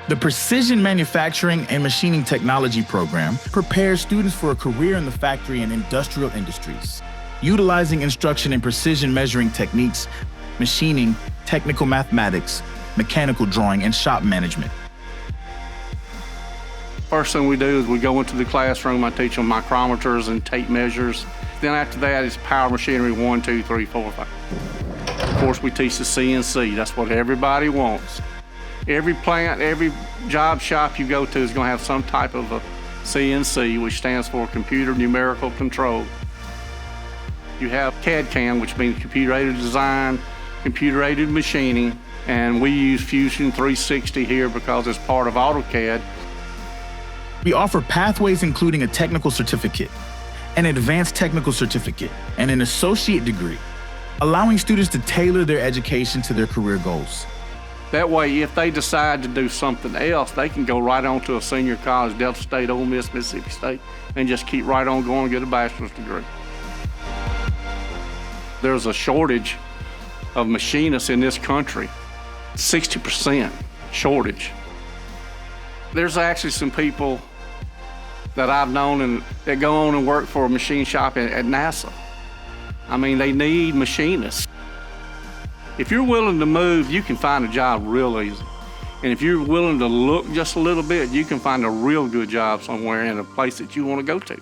The Precision Manufacturing and Machining Technology program prepares students for a career in the factory and industrial industries, utilizing instruction in precision measuring techniques, machining, technical mathematics, mechanical drawing, and shop management. First thing we do is we go into the classroom. I teach them micrometers and tape measures. Then after that is power machinery 1, 2, 3, 4, 5. Of course, we teach the CNC. That's what everybody wants. Every plant, every job shop you go to is going to have some type of a CNC, which stands for Computer Numerical Control. You have CAD/CAM, which means computer-aided design, computer-aided machining, and we use Fusion 360 here because it's part of AutoCAD. We offer pathways including a technical certificate, an advanced technical certificate, and an associate degree, allowing students to tailor their education to their career goals. That way, if they decide to do something else, they can go right on to a senior college, Delta State, Ole Miss, Mississippi State, and just keep right on going and get a bachelor's degree. There's a shortage of machinists in this country, 60% shortage. There's actually some people that I've known and that go on and work for a machine shop at NASA. I mean, they need machinists. If you're willing to move, you can find a job real easy. And if you're willing to look just a little bit, you can find a real good job somewhere in a place that you want to go to.